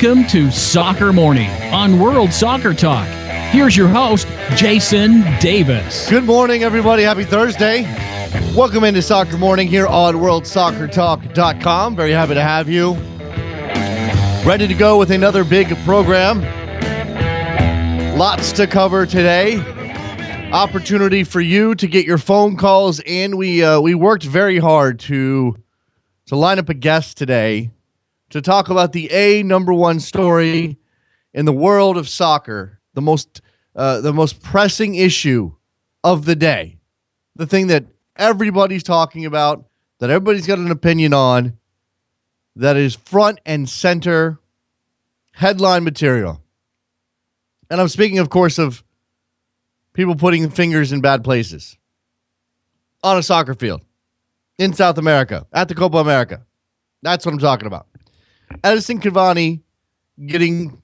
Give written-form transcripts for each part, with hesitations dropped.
Welcome to Soccer Morning on World Soccer Talk. Here's your host, Jason Davis. Good morning, everybody. Happy Thursday. Welcome into Soccer Morning here on WorldSoccerTalk.com. Very happy to have you. Ready to go with another big program. Lots to cover today. Opportunity for you to get your phone calls in. We worked very hard to line up a guest today to talk about the number one story in the world of soccer, the most pressing issue of the day, the thing that everybody's talking about, that everybody's got an opinion on, that is front and center headline material. And I'm speaking, of course, of people putting fingers in bad places on a soccer field in South America, at the Copa America. That's what I'm talking about. Edinson Cavani getting,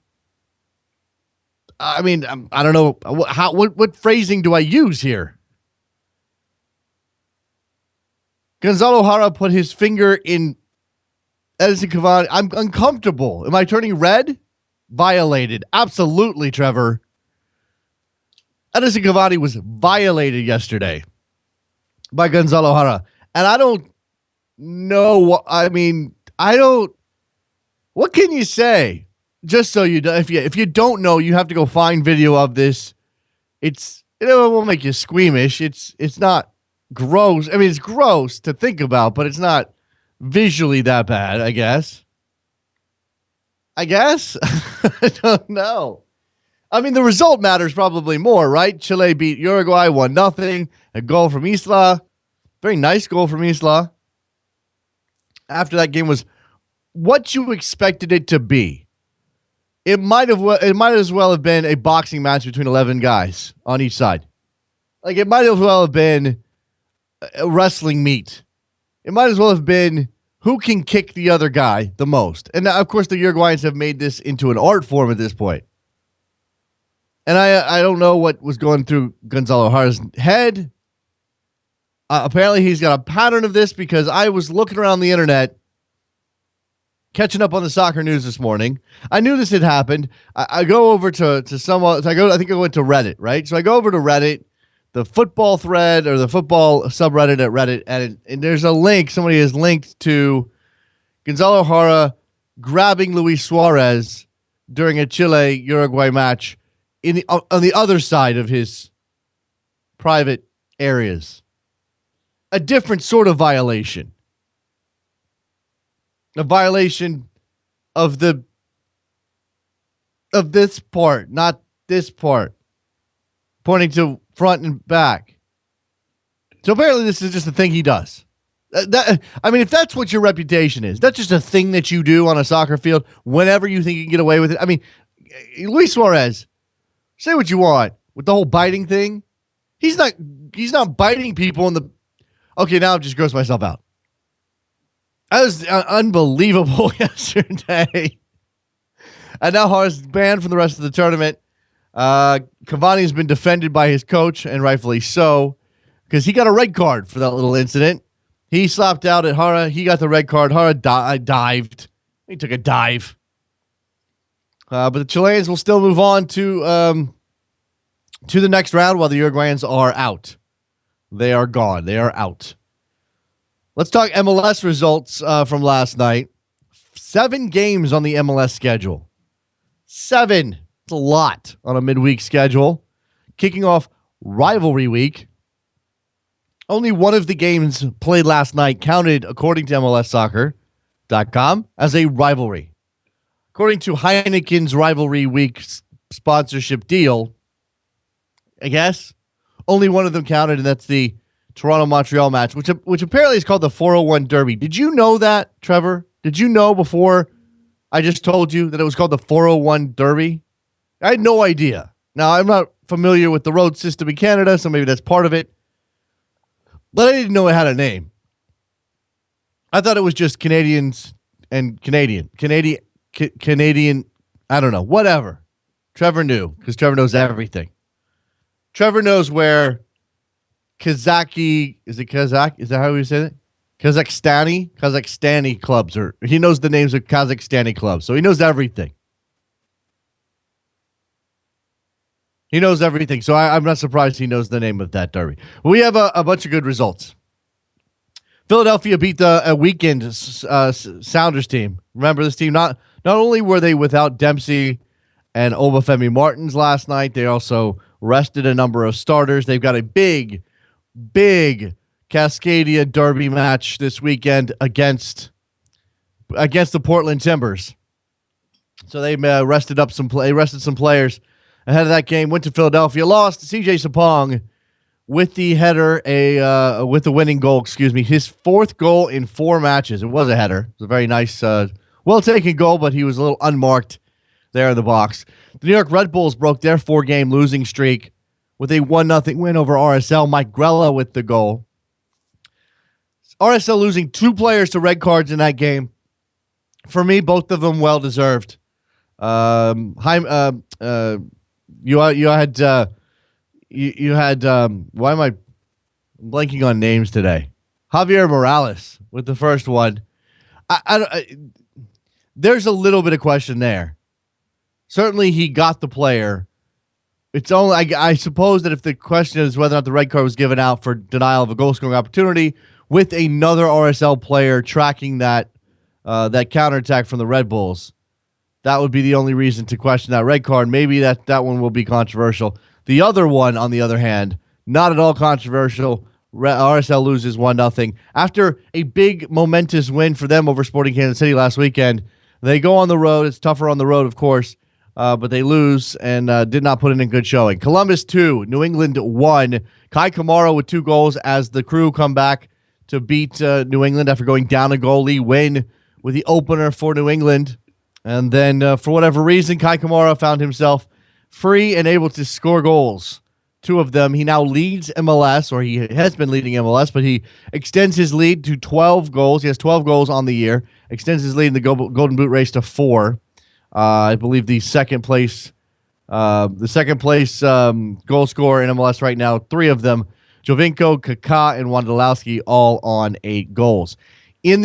I don't know, what phrasing do I use here? Gonzalo Jara put his finger in Edinson Cavani. I'm uncomfortable. Am I turning red? Violated. Absolutely, Trevor. Edinson Cavani was violated yesterday by Gonzalo Jara. And I don't know what can you say? Just so you know, if you don't know, you have to go find video of this. It won't make you squeamish. It's not gross. I mean, it's gross to think about, but it's not visually that bad, I guess. I don't know. I mean, the result matters probably more, right? Chile beat Uruguay 1-0. A goal from Isla. Very nice goal from Isla. After that game was what you expected it to be. It might as well have been a boxing match between 11 guys on each side. Like, it might as well have been a wrestling meet. It might as well have been who can kick the other guy the most. And now, of course, the Uruguayans have made this into an art form at this point. And I don't know what was going through Gonzalo Jara's head. Apparently, he's got a pattern of this, because I was looking around the internet, catching up on the soccer news this morning. I knew this had happened. I go over to someone. I think I went to Reddit, right? So I go over to Reddit, the football thread or the football subreddit at Reddit, and there's a link. Somebody has linked to Gonzalo Jara grabbing Luis Suarez during a Chile-Uruguay match on the other side of his private areas. A different sort of violation. A violation of this part, not this part. Pointing to front and back. So apparently this is just a thing he does. If that's what your reputation is, that's just a thing that you do on a soccer field whenever you think you can get away with it. I mean, Luis Suarez, say what you want with the whole biting thing. He's not biting people in the... Okay, now I've just grossed myself out. That was unbelievable yesterday. And now Jara's banned from the rest of the tournament. Cavani has been defended by his coach, and rightfully so, because he got a red card for that little incident. He slapped out at Jara. He got the red card. Jara dived. He took a dive. But the Chileans will still move on to the next round, while the Uruguayans are out. They are gone. They are out. Let's talk MLS results from last night. 7 games on the MLS schedule. 7. It's a lot on a midweek schedule. Kicking off rivalry week. Only one of the games played last night counted, according to MLSsoccer.com, as a rivalry. According to Heineken's rivalry week sponsorship deal, I guess, only one of them counted, and that's the Toronto-Montreal match, which apparently is called the 401 Derby. Did you know that, Trevor? Did you know before I just told you that it was called the 401 Derby? I had no idea. Now, I'm not familiar with the road system in Canada, so maybe that's part of it. But I didn't know it had a name. I thought it was just Canadians and Canadian, I don't know, whatever. Trevor knew, because Trevor knows everything. Trevor knows where Kazaki, is it Kazakh? Is that how we say it? Kazakhstani clubs are. He knows the names of Kazakhstani clubs, so he knows everything. He knows everything, so I'm not surprised he knows the name of that derby. We have a bunch of good results. Philadelphia beat the weekend Sounders team. Remember this team? Not only were they without Dempsey and Obafemi Martins last night, they also rested a number of starters. They've got a big Cascadia derby match this weekend against the Portland Timbers. So they rested some players ahead of that game. Went to Philadelphia, lost. CJ Sapong with the header, with the winning goal. Excuse me, his fourth goal in 4 matches. It was a header. It was a very nice, well taken goal, but he was a little unmarked there in the box. The New York Red Bulls broke their 4-game losing streak with a 1-0 win over RSL. Mike Grella with the goal. RSL losing 2 players to red cards in that game. For me, both of them well deserved. You had why am I blanking on names today? Javier Morales with the first one. There's a little bit of question there. Certainly, he got the player. It's only I suppose that if the question is whether or not the red card was given out for denial of a goal scoring opportunity, with another RSL player tracking that counterattack from the Red Bulls, that would be the only reason to question that red card. Maybe that one will be controversial. The other one, on the other hand, not at all controversial. RSL loses 1-0. After a big, momentous win for them over Sporting Kansas City last weekend, they go on the road. It's tougher on the road, of course, but they lose and did not put in a good showing. Columbus 2, New England 1. Kai Kamara with 2 goals as the Crew come back to beat New England after going down a goalie, win with the opener for New England. And then, for whatever reason, Kai Kamara found himself free and able to score goals. 2 of them. He now leads MLS, or he has been leading MLS, but he extends his lead to 12 goals. He has 12 goals on the year. Extends his lead in the Golden Boot race to 4. I believe the second place goal scorer in MLS right now, 3 of them, Giovinco, Kaká, and Wondolowski, all on 8 goals. In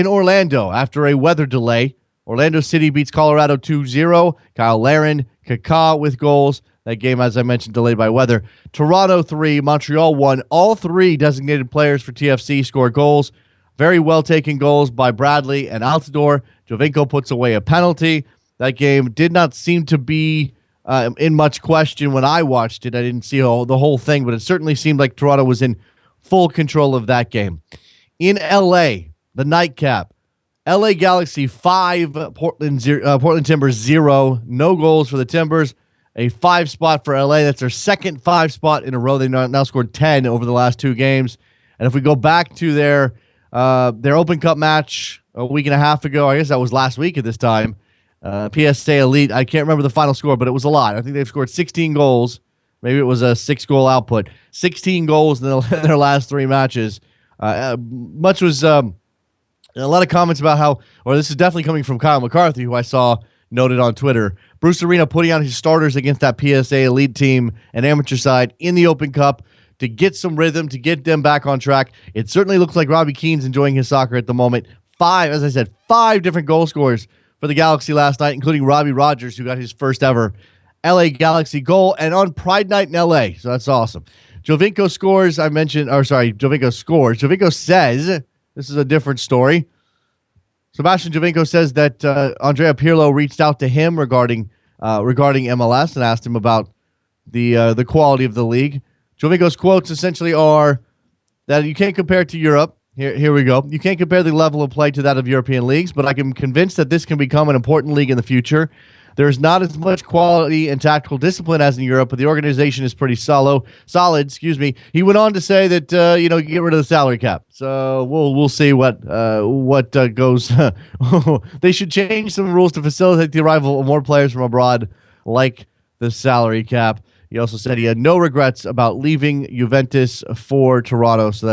Orlando, after a weather delay, Orlando City beats Colorado 2-0. Kyle Larin, Kaká with goals. That game, as I mentioned, delayed by weather. Toronto 3, Montreal 1. All 3 designated players for TFC score goals. Very well-taken goals by Bradley and Altidore. Giovinco puts away a penalty. That game did not seem to be in much question when I watched it. I didn't see the whole thing, but it certainly seemed like Toronto was in full control of that game. In L.A., the nightcap, LA Galaxy 5, Portland Timbers 0. No goals for the Timbers. A 5 spot for LA. That's their second 5 spot in a row. They now scored 10 over the last 2 games. And if we go back to their Open Cup match a week and a half ago, I guess that was last week at this time, PSA Elite, I can't remember the final score, but it was a lot. I think they've scored 16 goals. Maybe it was a 6-goal output. 16 goals in their last 3 matches. Much was... a lot of comments about how, or this is definitely coming from Kyle McCarthy, who I saw noted on Twitter, Bruce Arena putting out his starters against that PSA Elite team and amateur side in the Open Cup to get some rhythm, to get them back on track. It certainly looks like Robbie Keane's enjoying his soccer at the moment. 5 different goal scorers for the Galaxy last night, including Robbie Rogers, who got his first ever LA Galaxy goal, and on Pride Night in LA. So that's awesome. Giovinco scores. Giovinco scores. Giovinco says... This is a different story. Sebastian Giovinco says that Andrea Pirlo reached out to him regarding MLS and asked him about the quality of the league. Giovinco's quotes essentially are that you can't compare it to Europe. Here we go. You can't compare the level of play to that of European leagues, but I am convinced that this can become an important league in the future. There's not as much quality and tactical discipline as in Europe, but the organization is pretty solid. He went on to say that get rid of the salary cap. So we'll see what goes. They should change some rules to facilitate the arrival of more players from abroad, like the salary cap. He also said he had no regrets about leaving Juventus for Toronto. So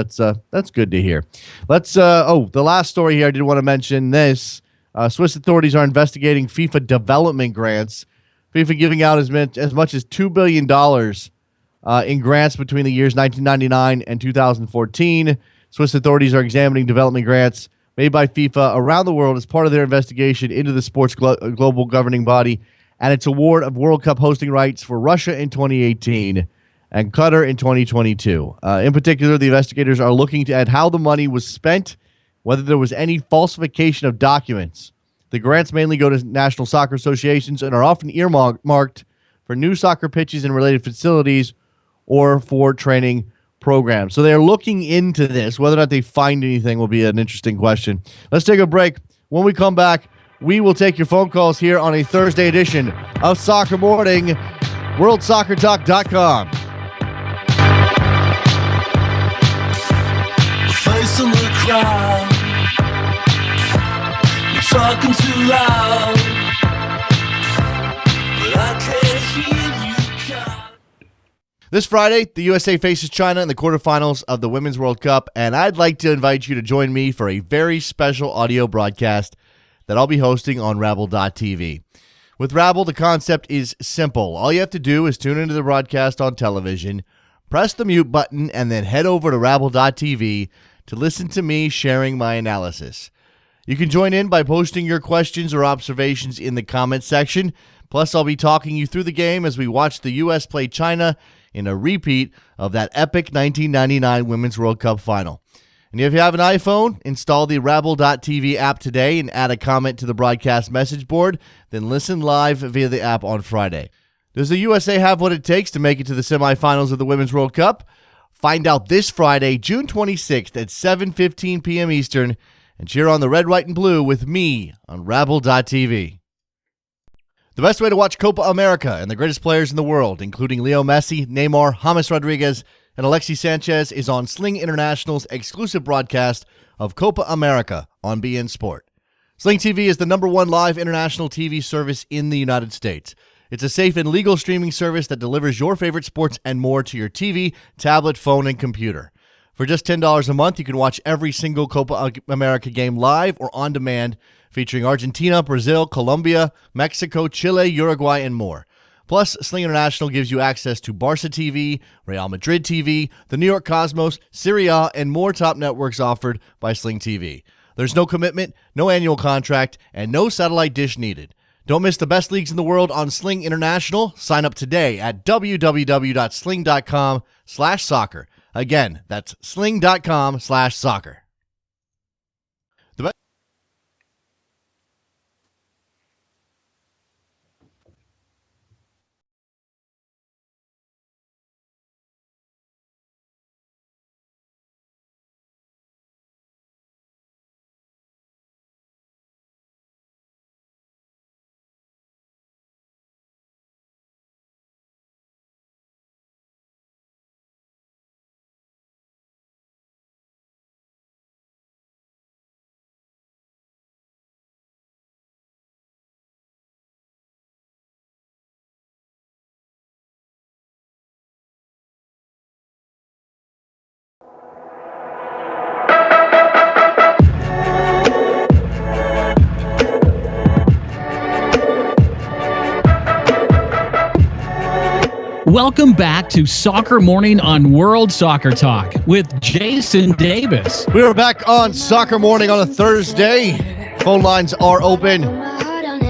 that's good to hear. The last story here, I did want to mention this. Swiss authorities are investigating FIFA development grants. FIFA giving out as much as $2 billion in grants between the years 1999 and 2014. Swiss authorities are examining development grants made by FIFA around the world as part of their investigation into the sports global governing body, and its award of World Cup hosting rights for Russia in 2018 and Qatar in 2022. In particular, the investigators are looking at how the money was spent, whether there was any falsification of documents. The grants mainly go to national soccer associations and are often earmarked for new soccer pitches and related facilities or for training programs. So they're looking into this. Whether or not they find anything will be an interesting question. Let's take a break. When we come back, we will take your phone calls here on a Thursday edition of Soccer Morning, WorldSoccerTalk.com. Face in the crowd, you're talking too loud, but I can't hear you count. This Friday, the USA faces China in the quarterfinals of the Women's World Cup, and I'd like to invite you to join me for a very special audio broadcast that I'll be hosting on Rabble.tv. With Rabble, the concept is simple. All you have to do is tune into the broadcast on television, press the mute button, and then head over to Rabble.tv to listen to me sharing my analysis. You can join in by posting your questions or observations in the comments section. Plus, I'll be talking you through the game as we watch the U.S. play China in a repeat of that epic 1999 Women's World Cup final. And if you have an iPhone, install the Rabble.tv app today and add a comment to the broadcast message board, then listen live via the app on Friday. Does the USA have what it takes to make it to the semifinals of the Women's World Cup? Find out this Friday, June 26th at 7:15 p.m. Eastern, and cheer on the red, white, and blue with me on Rabble.tv. The best way to watch Copa America and the greatest players in the world, including Leo Messi, Neymar, James Rodriguez, and Alexis Sanchez, is on Sling International's exclusive broadcast of Copa America on beIN Sport. Sling TV is the #1 live international TV service in the United States. It's a safe and legal streaming service that delivers your favorite sports and more to your TV, tablet, phone, and computer. For just $10 a month, you can watch every single Copa America game live or on demand, featuring Argentina, Brazil, Colombia, Mexico, Chile, Uruguay, and more. Plus, Sling International gives you access to Barca TV, Real Madrid TV, the New York Cosmos, Serie A, and more top networks offered by Sling TV. There's no commitment, no annual contract, and no satellite dish needed. Don't miss the best leagues in the world on Sling International. Sign up today at www.sling.com/soccer. Again, that's sling.com/soccer. Welcome back to Soccer Morning on World Soccer Talk with Jason Davis. We are back on Soccer Morning on a Thursday. Phone lines are open.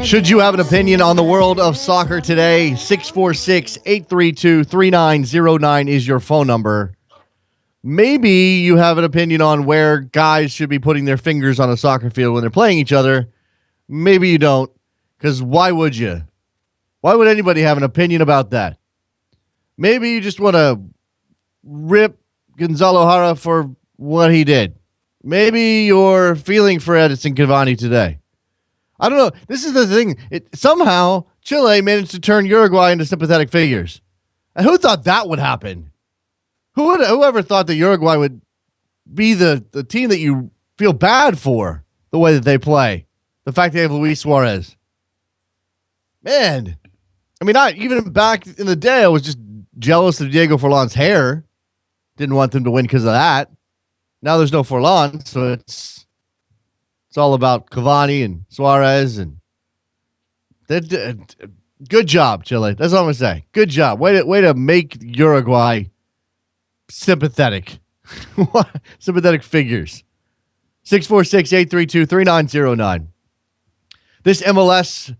Should you have an opinion on the world of soccer today, 646-832-3909 is your phone number. Maybe you have an opinion on where guys should be putting their fingers on a soccer field when they're playing each other. Maybe you don't, because why would you? Why would anybody have an opinion about that? Maybe you just want to rip Gonzalo Jara for what he did. Maybe you're feeling for Edison Cavani today. I don't know. This is the thing. Somehow, Chile managed to turn Uruguay into sympathetic figures. And who thought that would happen? Whoever thought that Uruguay would be the team that you feel bad for the way that they play? The fact they have Luis Suarez. Man. I mean, even back in the day, I was just jealous of Diego Forlan's hair. Didn't want them to win because of that. Now there's no Forlan, so it's all about Cavani and Suarez. And good job, Chile. That's all I'm going to say. Good job. Way to make Uruguay sympathetic. Sympathetic figures. 646-832-3909. This MLS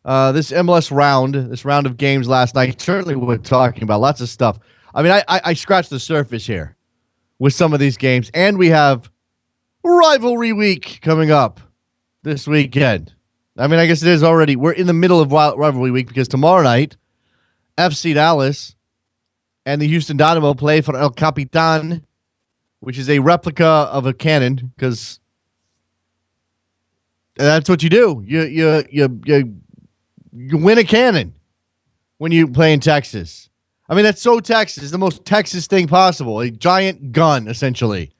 This this round of games last night, certainly we're talking about lots of stuff. I mean, I scratched the surface here with some of these games, and we have rivalry week coming up this weekend. I mean, I guess it is already. We're in the middle of rivalry week because tomorrow night, FC Dallas and the Houston Dynamo play for El Capitan, which is a replica of a cannon, because that's what you do. You win a cannon when you play in Texas. I mean, that's so Texas, the most Texas thing possible. A giant gun, essentially.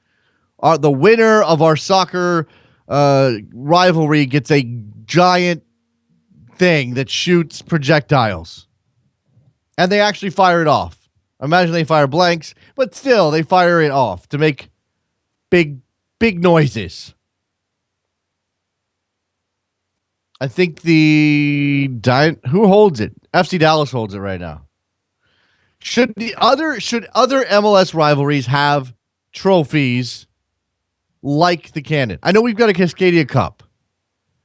The winner of our soccer rivalry gets a giant thing that shoots projectiles. And they actually fire it off. Imagine they fire blanks, but still, they fire it off to make big noises. I think who holds it? FC Dallas holds it right now. Should other MLS rivalries have trophies like the Cannon? I know we've got a Cascadia Cup.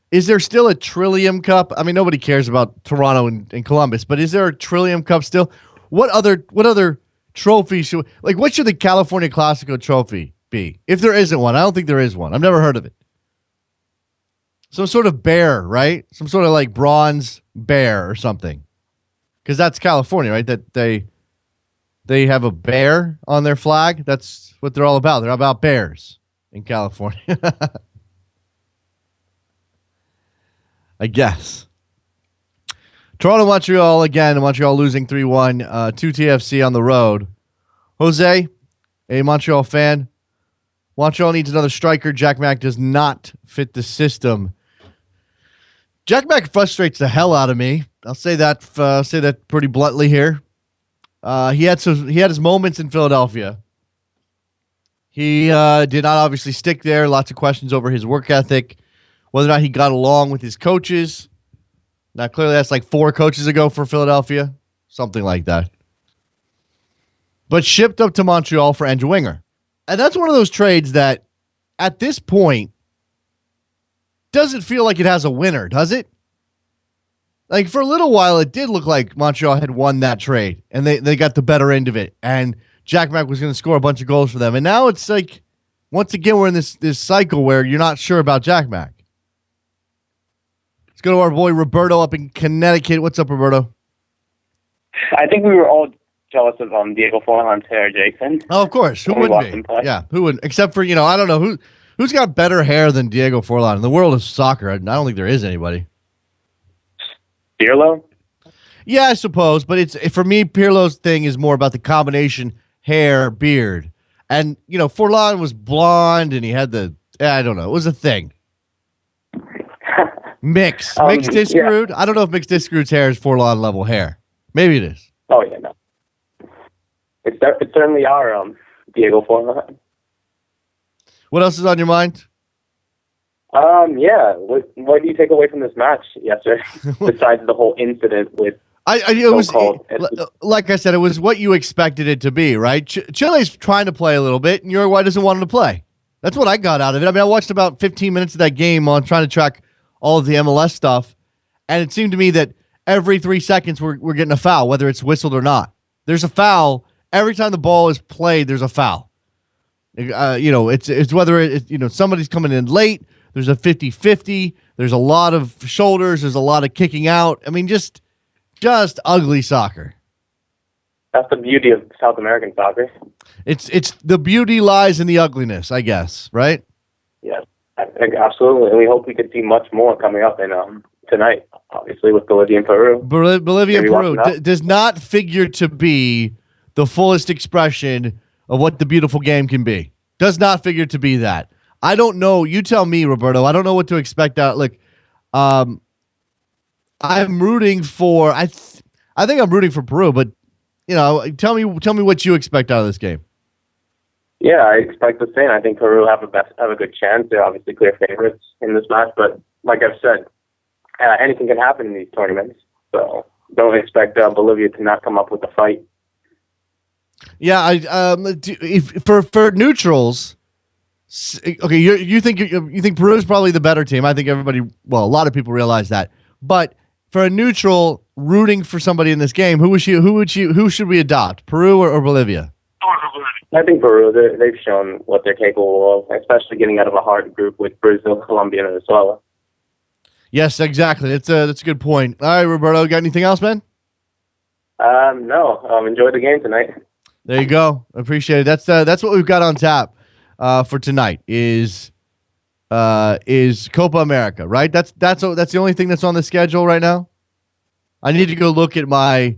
Is there still a Trillium Cup? I mean, nobody cares about Toronto and Columbus, but is there a Trillium Cup still? What other trophies what should the California Classico trophy be? If there isn't one, I don't think there is one. I've never heard of it. Some sort of bear, right? Some sort of like bronze bear or something. Because that's California, right? That they have a bear on their flag. That's what they're all about. They're about bears in California. I guess. Toronto, Montreal again. Montreal losing 3-1 to TFC on the road. Jose, a Montreal fan. Montreal needs another striker. Jack Mack does not fit the system. Jack Mack frustrates the hell out of me. I'll say that pretty bluntly here. He had his moments in Philadelphia. He did not obviously stick there. Lots of questions over his work ethic, whether or not he got along with his coaches. Now, clearly that's like 4 coaches ago for Philadelphia, something like that. But shipped up to Montreal for Andrew Winger. And that's one of those trades that, at this point, doesn't feel like it has a winner, does it? Like, for a little while, it did look like Montreal had won that trade, and they got the better end of it, and Jack Mack was going to score a bunch of goals for them. And now it's like, once again, we're in this cycle where you're not sure about Jack Mack. Let's go to our boy Roberto up in Connecticut. What's up, Roberto? I think we were all jealous of Diego Forlan's hair, Jason. Oh, of course. Who wouldn't be? Yeah, who wouldn't? Except for, I don't know, who's got better hair than Diego Forlan in the world of soccer? I don't think there is anybody. Pirlo? Yeah, I suppose, but for me, Pirlo's thing is more about the combination hair, beard. And, Forlan was blonde and he had I don't know, it was a thing. Mixed Discrude? Yeah. I don't know if Mixed Discrude's hair is Forlan level hair. Maybe it is. Oh, yeah, no. It's certainly our Diego Forlan. What else is on your mind? Yeah. What do you take away from this match yesterday, besides the whole incident with? Like I said, it was what you expected it to be, right? Chile's trying to play a little bit, and Uruguay doesn't want them to play. That's what I got out of it. I mean, I watched about 15 minutes of that game on trying to track all of the MLS stuff, and it seemed to me that every 3 seconds we're getting a foul, whether it's whistled or not. There's a foul every time the ball is played. There's a foul. It's whether somebody's coming in late. There's a 50-50. There's a lot of shoulders. There's a lot of kicking out. I mean, just ugly soccer. That's the beauty of South American soccer. It's the beauty lies in the ugliness, I guess, right? Yes, I think absolutely. And we hope we could see much more coming up in tonight, obviously, with Bolivia and Peru. Bolivia and Peru does not figure to be the fullest expression of what the beautiful game can be. Does not figure to be that. I don't know. You tell me, Roberto. I don't know what to expect out. Look, I'm rooting for. I think I'm rooting for Peru, but tell me what you expect out of this game. Yeah, I expect the same. I think Peru have a good chance. They're obviously clear favorites in this match, but like I've said, anything can happen in these tournaments. So don't expect Bolivia to not come up with a fight. Yeah, for neutrals. Okay, you think Peru is probably the better team. I think a lot of people realize that. But for a neutral rooting for somebody in this game, who should we adopt? Peru or Bolivia? I think Peru, they've shown what they're capable of, especially getting out of a hard group with Brazil, Colombia, and Venezuela. Yes, exactly. That's a good point. All right, Roberto, got anything else, man? No. Enjoy the game tonight. There you go. Appreciate it. That's what we've got on tap for tonight is Copa America, right? That's the only thing that's on the schedule right now. I need to go look at my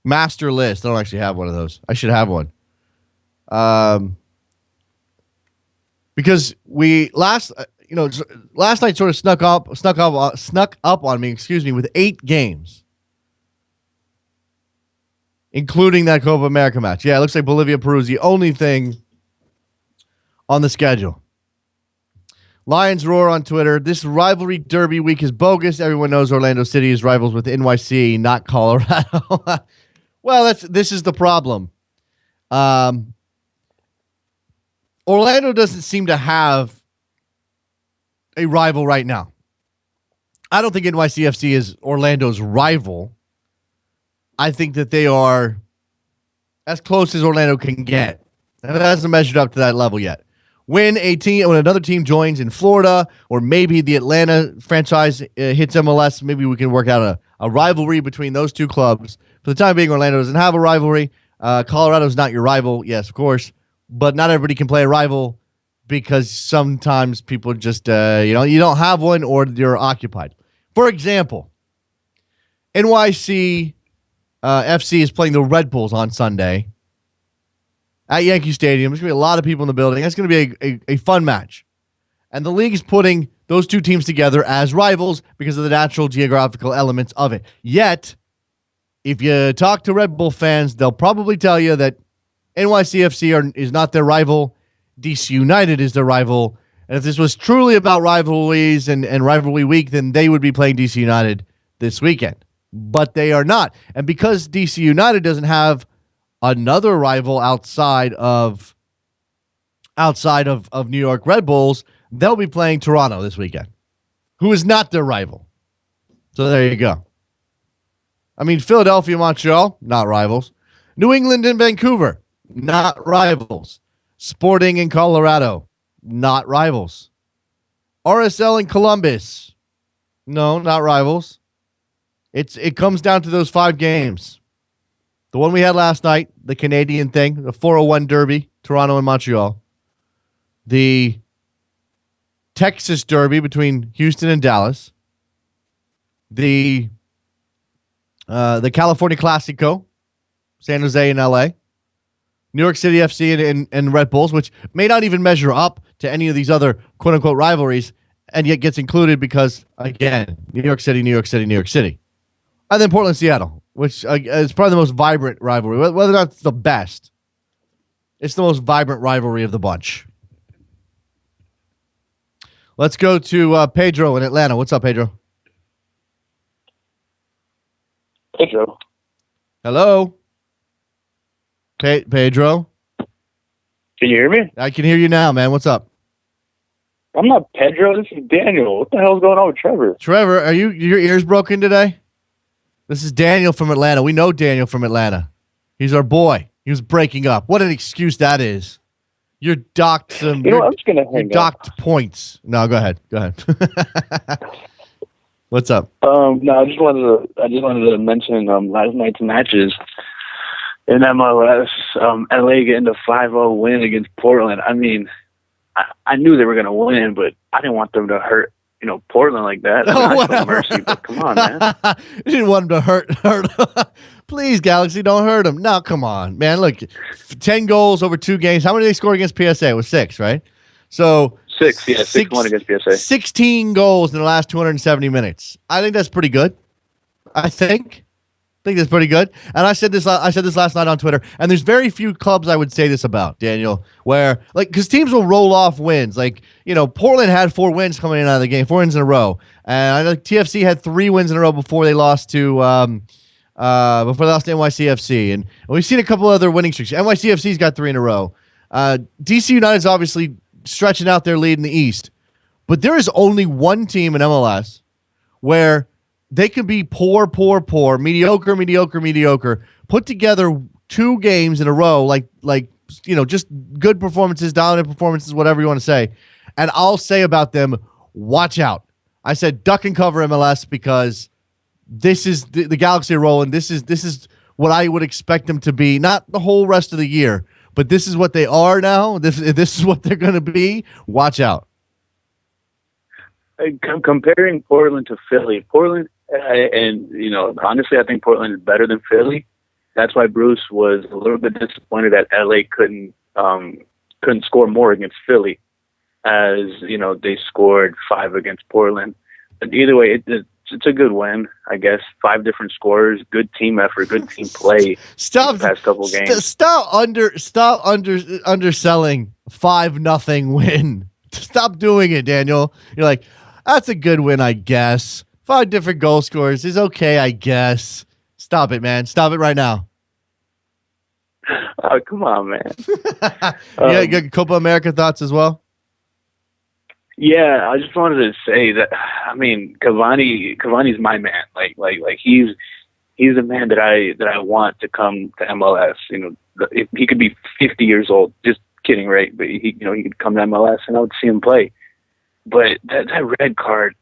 master list. I don't actually have one of those. I should have one. Because we last night sort of snuck up on me, with 8 games, including that Copa America match. Yeah, it looks like Bolivia Peru is the only thing on the schedule. Lions Roar on Twitter. This rivalry derby week is bogus. Everyone knows Orlando City is rivals with NYC, not Colorado. Well, this is the problem. Orlando doesn't seem to have a rival right now. I don't think NYCFC is Orlando's rival. I think that they are as close as Orlando can get. And it hasn't measured up to that level yet. When another team joins in Florida, or maybe the Atlanta franchise hits MLS, maybe we can work out a rivalry between those two clubs. For the time being, Orlando doesn't have a rivalry. Colorado's not your rival, yes, of course, but not everybody can play a rival because sometimes people just, you don't have one or you're occupied. For example, NYC FC is playing the Red Bulls on Sunday at Yankee Stadium. There's going to be a lot of people in the building. That's going to be a fun match. And the league is putting those two teams together as rivals because of the natural geographical elements of it. Yet, if you talk to Red Bull fans, they'll probably tell you that NYCFC is not their rival. DC United is their rival. And if this was truly about rivalries and rivalry week, then they would be playing DC United this weekend. But they are not. And because DC United doesn't have another rival outside of New York Red Bulls, they'll be playing Toronto this weekend, who is not their rival. So there you go. I mean, Philadelphia, Montreal, not rivals. New England and Vancouver, not rivals. Sporting in Colorado, not rivals. RSL in Columbus, no, not rivals. It comes down to those 5 games. The one we had last night, the Canadian thing, the 401 Derby, Toronto and Montreal. The Texas Derby between Houston and Dallas. The California Classico, San Jose and LA. New York City FC and Red Bulls, which may not even measure up to any of these other quote-unquote rivalries, and yet gets included because, again, New York City, New York City, New York City. And then Portland, Seattle, which is probably the most vibrant rivalry. Whether or not it's the best, it's the most vibrant rivalry of the bunch. Let's go to Pedro in Atlanta. What's up, Pedro? Pedro. Hello? Pedro? Can you hear me? I can hear you now, man. What's up? I'm not Pedro. This is Daniel. What the hell's going on with Trevor? Trevor, are your ears broken today? This is Daniel from Atlanta. We know Daniel from Atlanta. He's our boy. He was breaking up. What an excuse that is. You're docked some. I'm just gonna hang docked points. No, go ahead. What's up? No, I just wanted to mention last night's matches in MLS. LA getting the 5-0 win against Portland. I mean, I knew they were gonna win, but I didn't want them to hurt Portland like that. I mean, I showed mercy, but come on, man. You didn't want them to hurt. Please, Galaxy, don't hurt them. No, come on, man. Look, 10 goals over 2 games. How many did they score against PSA? It was 6, right? So 6, yeah, 6-1 against PSA. 16 goals in the last 270 minutes. I think that's pretty good. I think that's pretty good. And I said this last night on Twitter. And there's very few clubs I would say this about, Daniel, where because teams will roll off wins. Portland had 4 wins coming in out of the game, 4 wins in a row. And I know TFC had 3 wins in a row before they lost to NYCFC. And we've seen a couple other winning streaks. NYCFC's got 3 in a row. DC United's obviously stretching out their lead in the East. But there is only one team in MLS where they could be poor, mediocre, put together 2 games in a row, just good performances, dominant performances, whatever you want to say. And I'll say about them, watch out. I said duck and cover MLS because this is the Galaxy are rolling. This is what I would expect them to be, not the whole rest of the year, but this is what they are now. This is what they're going to be. Watch out. Comparing Portland to Philly, honestly, I think Portland is better than Philly. That's why Bruce was a little bit disappointed that LA couldn't score more against Philly, as they scored 5 against Portland. But either way, it's a good win, I guess. 5 different scorers, good team effort, good team play. Stop the past couple games. Stop underselling 5-0 win. Stop doing it, Daniel. You're like, that's a good win, I guess. 5 different goal scorers is okay, I guess. Stop it, man. Stop it right now. Oh, come on, man. You got Copa America thoughts as well? Yeah, I just wanted to say that, Cavani's my man. Like he's the man that I want to come to MLS. If he could be 50 years old. Just kidding, right? But he could come to MLS and I would see him play. But that red card,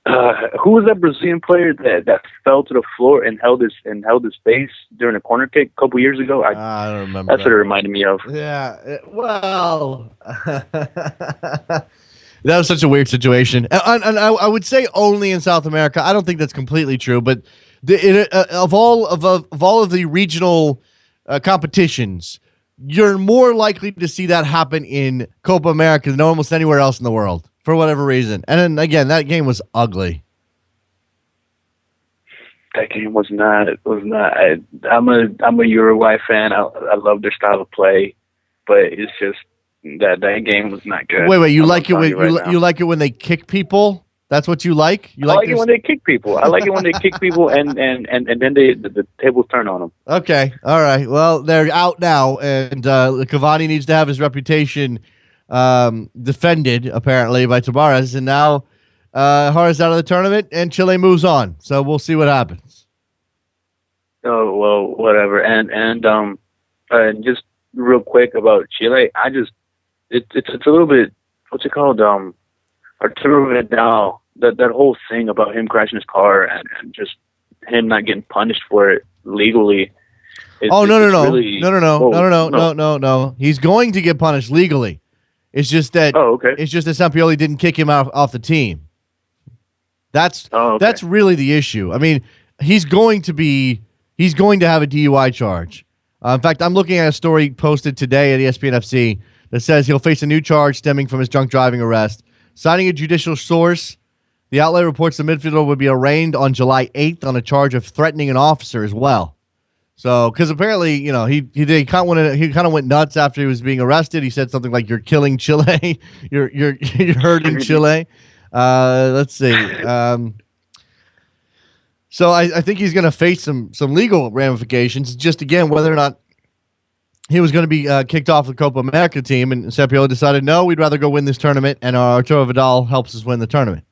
who was that Brazilian player that fell to the floor and held his face during a corner kick a couple years ago? I don't remember. That's what it reminded me of. Yeah, well, that was such a weird situation, and I would say only in South America. I don't think that's completely true, but of all of the regional competitions, you're more likely to see that happen in Copa America than almost anywhere else in the world. For whatever reason. And then again, that game was ugly. That game was not. It was not. I'm a Uruguay fan. I love their style of play, but it's just that game was not good. Wait, you like it when you like it when they kick people? That's what you like? I like it when they kick people. I like it when they kick people and then the tables turn on them. Okay. All right. Well, they're out now, and Cavani needs to have his reputation defended apparently by Tabarez, and now Jara's out of the tournament and Chile moves on. So we'll see what happens. Oh well, whatever. And just real quick about Chile, it's a little bit, what's it called? Arturo Vidal. That whole thing about him crashing his car and just him not getting punished for it legally. No. He's going to get punished legally. It's just that. Oh, okay. It's just that Sampioli didn't kick him off the team. That's really the issue. I mean, he's going to have a DUI charge. In fact, I'm looking at a story posted today at ESPN FC that says he'll face a new charge stemming from his drunk driving arrest. Citing a judicial source, the outlet reports the midfielder would be arraigned on July 8th on a charge of threatening an officer as well. So, because apparently, he kind of went nuts after he was being arrested. He said something like, "You're killing Chile, you're hurting Chile." Let's see. So I think he's going to face some legal ramifications. Just again, whether or not he was going to be kicked off the Copa America team, and Sampioli decided, no, we'd rather go win this tournament, and Arturo Vidal helps us win the tournament.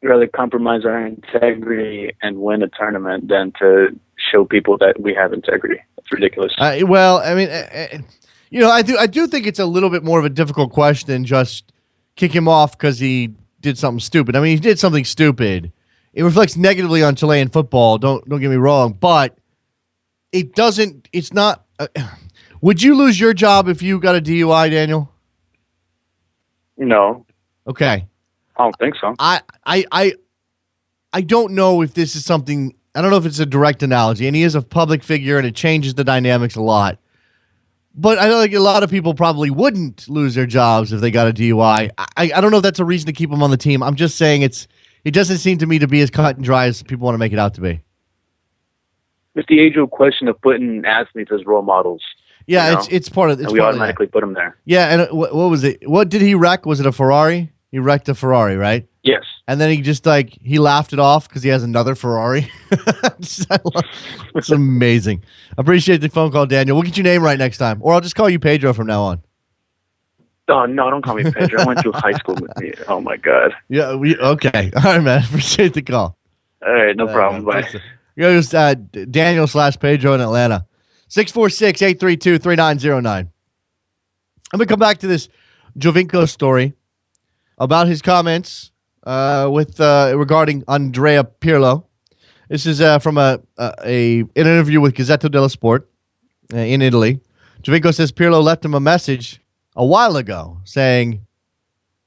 We'd rather compromise our integrity and win a tournament than to show people that we have integrity. It's ridiculous. I do think it's a little bit more of a difficult question than just kick him off because he did something stupid. I mean, he did something stupid. It reflects negatively on Chilean football. Don't get me wrong, but it doesn't. It's not. Would you lose your job if you got a DUI, Daniel? No. Okay. I don't think so. I don't know if this is something. I don't know if it's a direct analogy, and he is a public figure, and it changes the dynamics a lot. But I know like a lot of people probably wouldn't lose their jobs if they got a DUI. I don't know if that's a reason to keep him on the team. I'm just saying it doesn't seem to me to be as cut and dry as people want to make it out to be. It's the age-old question of putting athletes as role models. Yeah, it's part of it. And we automatically put them there. Yeah, and what was it? What did he wreck? Was it a Ferrari? He wrecked a Ferrari, right? Yes. And then he just he laughed it off because he has another Ferrari. It's amazing. Appreciate the phone call, Daniel. We'll get your name right next time, or I'll just call you Pedro from now on. Oh, no, don't call me Pedro. I went through high school with me. Oh, my God. Yeah, okay. All right, man. Appreciate the call. All right, no problem. Bye. Here's Daniel/Pedro in Atlanta. 646-832-3909. I'm going to come back to this Giovinco story about his comments regarding Andrea Pirlo. This is from an interview with Gazzetta dello Sport in Italy. Giovinco says Pirlo left him a message a while ago saying he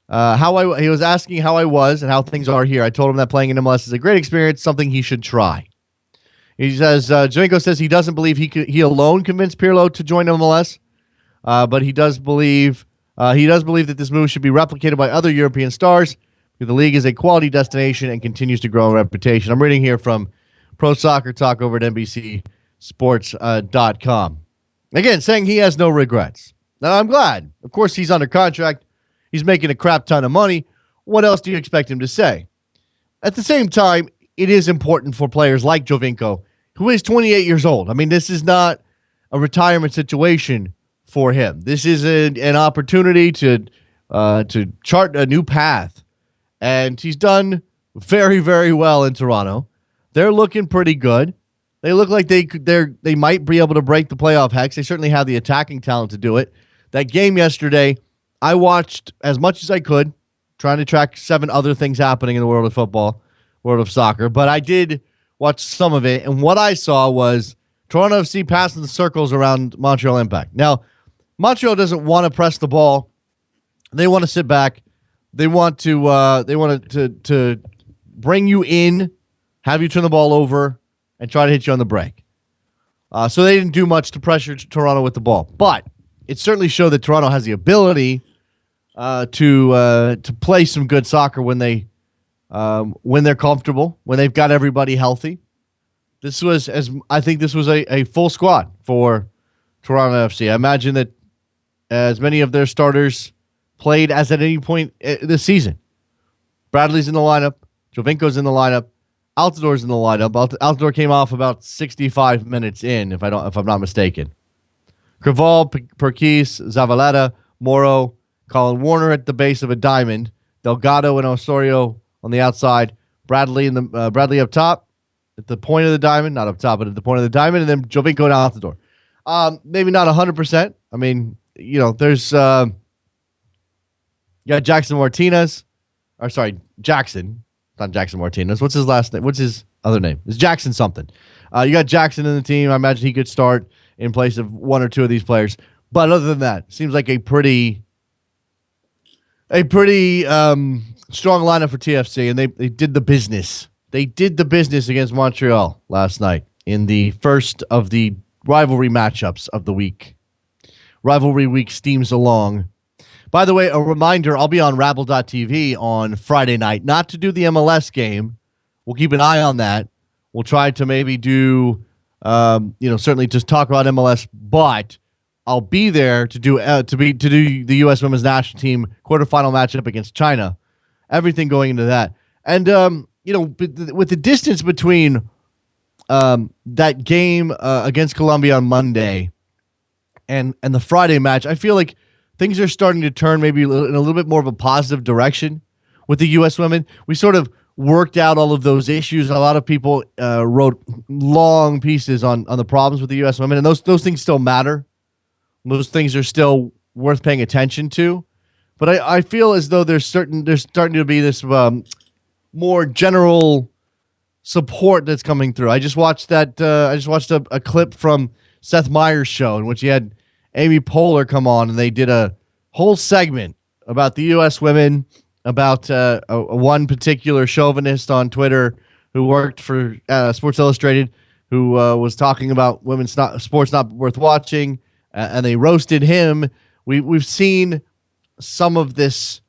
was asking how I was and how things are here. I told him that playing in MLS is a great experience, something he should try. He says Giovinco says he doesn't believe he alone convinced Pirlo to join MLS, but he does believe that this move should be replicated by other European stars. The league is a quality destination and continues to grow in reputation. I'm reading here from Pro Soccer Talk over at NBCSports.com. Again, saying he has no regrets. Now, I'm glad. Of course, he's under contract. He's making a crap ton of money. What else do you expect him to say? At the same time, it is important for players like Giovinco, who is 28 years old. I mean, this is not a retirement situation for him. This is an opportunity to chart a new path. And he's done very, very well in Toronto. They're looking pretty good. They look like they might be able to break the playoff hex. They certainly have the attacking talent to do it. That game yesterday, I watched as much as I could, trying to track 7 other things happening in the world of football, world of soccer. But I did watch some of it, and what I saw was Toronto FC passing the circles around Montreal Impact. Now, Montreal doesn't want to press the ball. They want to sit back. They want to bring you in, have you turn the ball over, and try to hit you on the break. So they didn't do much to pressure Toronto with the ball. But it certainly showed that Toronto has the ability to play some good soccer when they're comfortable, when they've got everybody healthy. I think this was a full squad for Toronto FC. I imagine that as many of their starters played as at any point this season. Bradley's in the lineup. Giovinco's in the lineup. Altidor's in the lineup. Altidor came off about 65 minutes in, if I'm not mistaken. Craval, Perkis, Zavaleta, Moro, Colin Warner at the base of a diamond. Delgado and Osorio on the outside. Bradley up top at the point of the diamond, not up top, but at the point of the diamond, and then Giovinco and Altidor. Maybe not 100%. I mean, there's Jackson Martinez. Or sorry, Jackson. Not Jackson Martinez. What's his last name? What's his other name? It's Jackson something. You got Jackson in the team. I imagine he could start in place of one or two of these players. But other than that, seems like a pretty strong lineup for TFC, and they did the business. They did the business against Montreal last night in the first of the rivalry matchups of the week. Rivalry week steams along. By the way, a reminder, I'll be on Rabble.tv on Friday night, not to do the MLS game. We'll keep an eye on that. We'll try to maybe do, certainly just talk about MLS, but I'll be there to do the U.S. Women's National Team quarterfinal matchup against China. Everything going into that. And, with the distance between that game against Colombia on Monday and the Friday match, I feel like things are starting to turn maybe in a little bit more of a positive direction with the U.S. women. We sort of worked out all of those issues. A lot of people wrote long pieces on the problems with the U.S. women, and those things still matter. Those things are still worth paying attention to. But I feel as though there's starting to be this more general support that's coming through. I just watched a clip from Seth Meyers' show in which he had Amy Poehler come on, and they did a whole segment about the U.S. women, about one particular chauvinist on Twitter who worked for Sports Illustrated, who was talking about women's sports not worth watching, and they roasted him. We've seen some of this,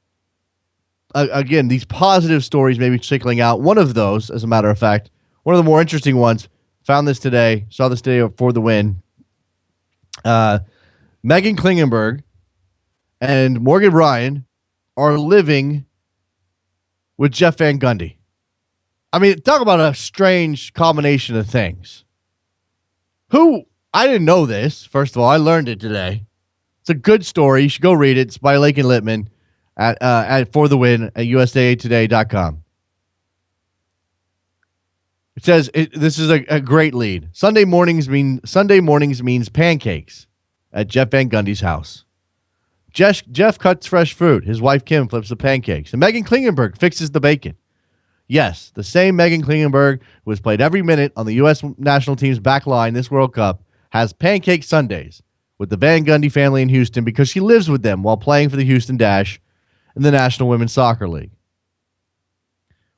again, these positive stories maybe trickling out. One of those, as a matter of fact, one of the more interesting ones, saw this today for the win. Megan Klingenberg and Morgan Ryan are living with Jeff Van Gundy. I mean, talk about a strange combination of things. I didn't know this. First of all, I learned it today. It's a good story. You should go read it. It's by Lake and Littman at For the Win at USAtoday.com. It says this is a great lead. Sunday mornings means pancakes at Jeff Van Gundy's house. Jeff cuts fresh fruit. His wife Kim flips the pancakes, and Megan Klingenberg fixes the bacon. Yes, the same Megan Klingenberg who has played every minute on the U.S. national team's back line this World Cup has pancake Sundays with the Van Gundy family in Houston because she lives with them while playing for the Houston Dash in the National Women's Soccer League.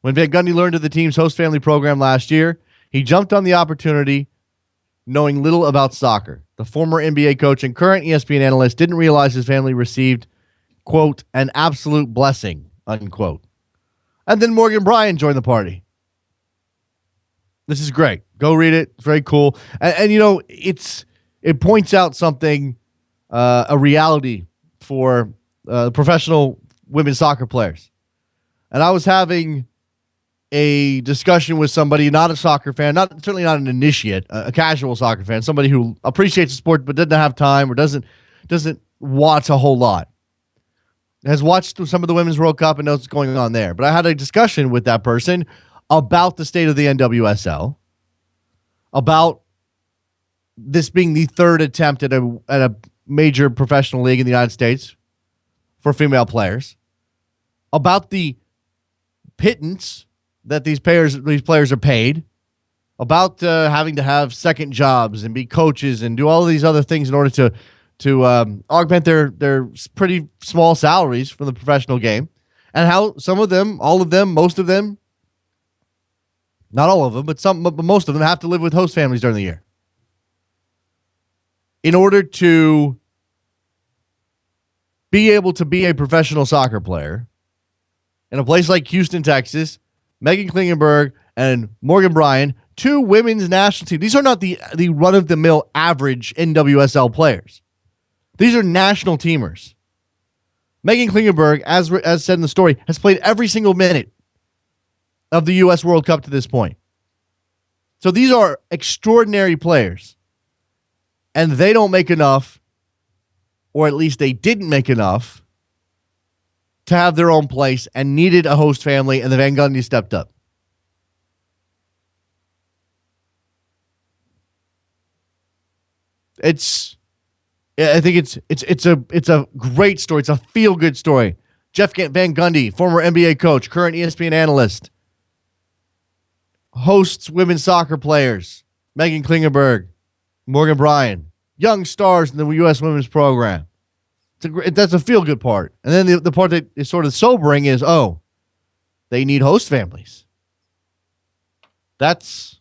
When Van Gundy learned of the team's host family program last year, he jumped on the opportunity knowing little about soccer. The former NBA coach and current ESPN analyst didn't realize his family received, quote, an absolute blessing, unquote. And then Morgan Bryan joined the party. This is great. Go read it. It's very cool. And you know, it points out something, a reality for professional women's soccer players. And I was having a discussion with somebody, not a soccer fan, certainly not an initiate, a casual soccer fan, somebody who appreciates the sport but doesn't have time or doesn't watch a whole lot. Has watched some of the Women's World Cup and knows what's going on there. But I had a discussion with that person about the state of the NWSL, about this being the third attempt at a major professional league in the United States for female players, about the pittance that these players are paid, about having to have second jobs and be coaches and do all of these other things in order to augment their pretty small salaries from the professional game, and how some of them, all of them, most of them, not all of them, but most of them have to live with host families during the year in order to be able to be a professional soccer player in a place like Houston, Texas. Megan Klingenberg and Morgan Bryan, two women's national teams. These are not the run-of-the-mill average NWSL players. These are national teamers. Megan Klingenberg, as said in the story, has played every single minute of the U.S. World Cup to this point. So these are extraordinary players. And they don't make enough, or at least they didn't make enough, to have their own place and needed a host family, and the Van Gundy stepped up. I think it's a great story. It's a feel-good story. Jeff Van Gundy, former NBA coach, current ESPN analyst, hosts women's soccer players, Megan Klingenberg, Morgan Bryan, young stars in the U.S. women's program. That's a feel-good part. And then the part that is sort of sobering is, they need host families. That's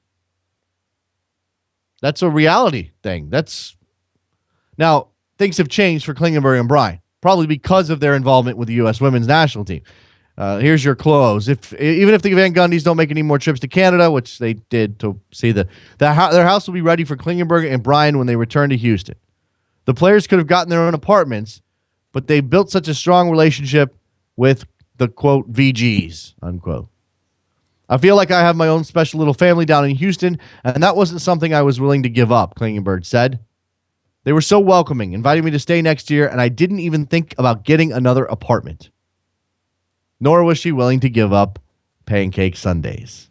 a reality thing. Now, things have changed for Klingenberg and Bryan, probably because of their involvement with the U.S. women's national team. Here's your close. Even if the Van Gundys don't make any more trips to Canada, which they did to see their house will be ready for Klingenberg and Bryan when they return to Houston. The players could have gotten their own apartments, but they built such a strong relationship with the, quote, VGs, unquote. I feel like I have my own special little family down in Houston, and that wasn't something I was willing to give up, Klingenberg said. They were so welcoming, inviting me to stay next year, and I didn't even think about getting another apartment. Nor was she willing to give up pancake Sundays.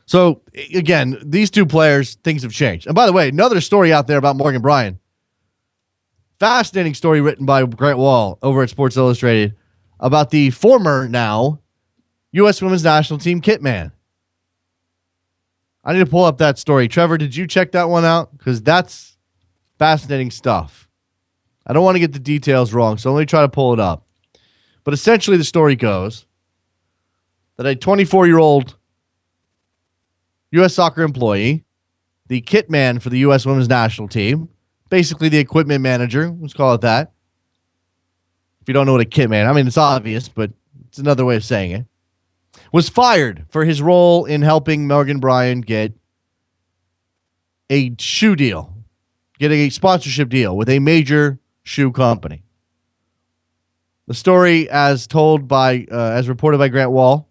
So, again, these two players, things have changed. And by the way, another story out there about Morgan Bryan. Fascinating story written by Grant Wall over at Sports Illustrated about the former, now, U.S. Women's National Team kit man. I need to pull up that story. Trevor, did you check that one out? Because that's fascinating stuff. I don't want to get the details wrong, so let me try to pull it up. But essentially the story goes that a 24-year-old U.S. soccer employee, the kit man for the U.S. Women's National Team, basically the equipment manager, let's call it that. If you don't know what a kit man, I mean, it's obvious, but it's another way of saying it, was fired for his role in helping Morgan Bryan get a shoe deal, getting a sponsorship deal with a major shoe company. The story, as reported by Grant Wall,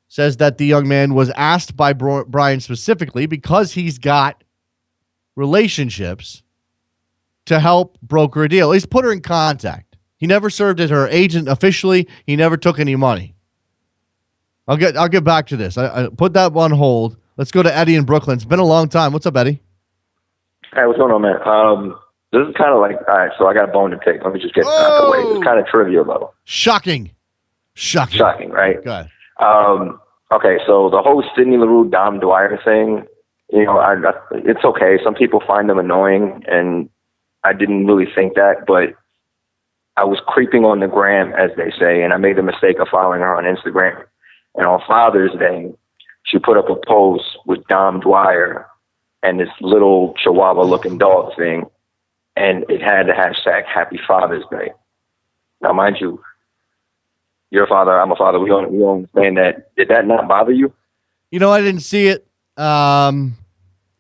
says that the young man was asked by Bryan specifically because he's got relationships to help broker a deal. At least put her in contact. He never served as her agent officially. He never took any money. I'll get back to this. I put that on hold. Let's go to Eddie in Brooklyn. It's been a long time. What's up, Eddie? Hey, what's going on, man? This is kind of like, all right, so I got a bone to pick. Let me just get it out of the way. It's kind of trivial, though. Shocking, right? Go ahead. Okay, so the whole Sidney LaRue, Dom Dwyer thing, it's okay. Some people find them annoying, and I didn't really think that, but I was creeping on the gram, as they say, and I made the mistake of following her on Instagram. And on Father's Day, she put up a post with Dom Dwyer and this little Chihuahua-looking dog thing, and it had the hashtag Happy Father's Day. Now, mind you, you're a father, I'm a father. We don't understand that. Did that not bother you? I didn't see it. And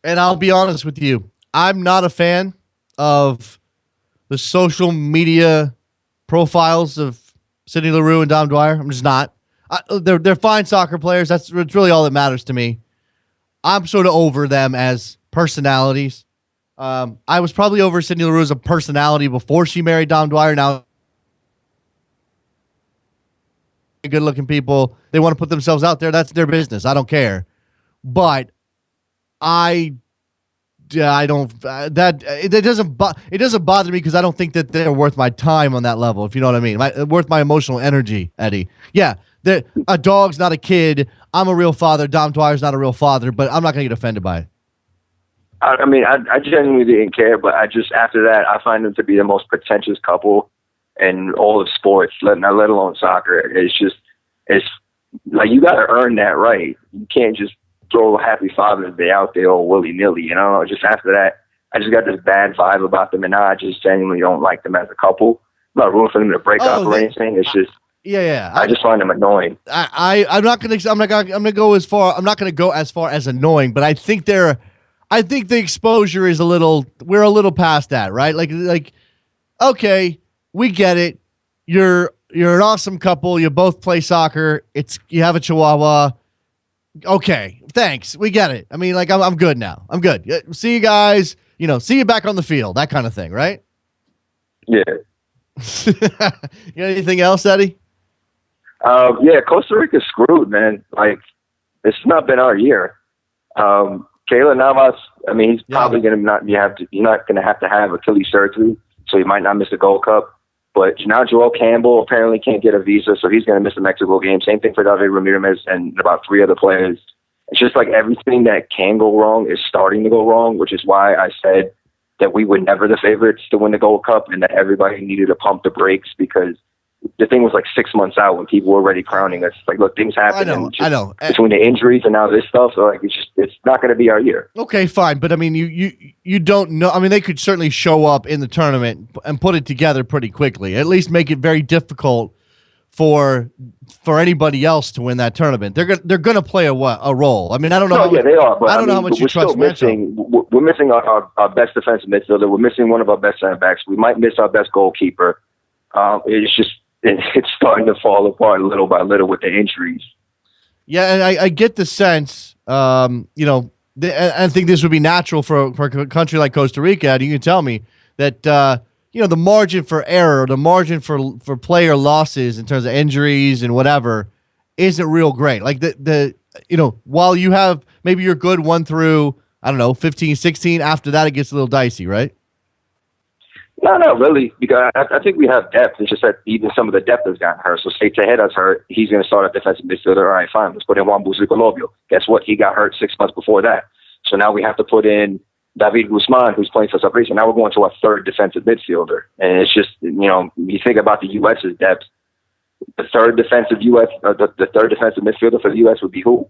I'll be honest with you. I'm not a fan of the social media profiles of Sidney LaRue and Dom Dwyer. I'm just not. They're fine soccer players. That's really all that matters to me. I'm sort of over them as personalities. I was probably over Sidney LaRue as a personality before she married Dom Dwyer. Now, good-looking people, they want to put themselves out there. That's their business. I don't care. But I don't. It doesn't bother me because I don't think that they're worth my time on that level. If you know what I mean, worth my emotional energy, Eddie. Yeah. A dog's not a kid. I'm a real father. Dom Dwyer's not a real father, but I'm not going to get offended by it. I mean, I genuinely didn't care, but after that, I find them to be the most pretentious couple in all of sports, let alone soccer. It's like you got to earn that right. You can't just throw Happy Father's Day out there all willy-nilly, Just after that, I just got this bad vibe about them, and now I just genuinely don't like them as a couple. I'm not rooting for them to break up or anything. It's just... Yeah. I just find them annoying. I'm not gonna go as far. I'm not gonna go as far as annoying, but I think the exposure is we're a little past that, right? Like, okay, we get it. You're an awesome couple. You both play soccer. You have a Chihuahua. Okay, thanks. We get it. I mean, like, I'm good now. I'm good. See you guys. See you back on the field. That kind of thing, right? Yeah. You got anything else, Eddie? Yeah, Costa Rica's screwed, man. Like, it's not been our year. Keylor Navas, I mean, he's probably going to he's not going to have Achilles surgery, so he might not miss the Gold Cup. But now Joel Campbell apparently can't get a visa, so he's going to miss the Mexico game. Same thing for David Ramirez and about 3 other players. It's just like everything that can go wrong is starting to go wrong, which is why I said that we were never the favorites to win the Gold Cup and that everybody needed to pump the brakes because the thing was like 6 months out when people were already crowning us. Like, look, things happen. I know. Between the injuries and now this stuff, so like it's not going to be our year. Okay, fine, but I mean, you don't know. I mean, they could certainly show up in the tournament and put it together pretty quickly. At least make it very difficult for anybody else to win that tournament. They're gonna play a role. I mean, I don't know. They are. But I don't know how much you trust. We're missing our best defensive midfielder. We're missing one of our best center backs. We might miss our best goalkeeper. It's starting to fall apart little by little with the injuries. Yeah, and I get the sense, I think this would be natural for a country like Costa Rica. And you can tell me that, the margin for error, the margin for player losses in terms of injuries and whatever isn't real great. Like while you have, maybe you're good 1 through, 15, 16, after that it gets a little dicey, right? No, not really, because I think we have depth. It's just that even some of the depth has gotten hurt. So say Tejeda's hurt, he's going to start at defensive midfielder. All right, fine, let's put in Juan Buzicolobio. Guess what? He got hurt 6 months before that. So now we have to put in David Guzman, who's playing for Saprissa. Now we're going to our 3rd defensive midfielder. And it's just, you think about the U.S.'s depth, the third defensive midfielder for the U.S. would be who?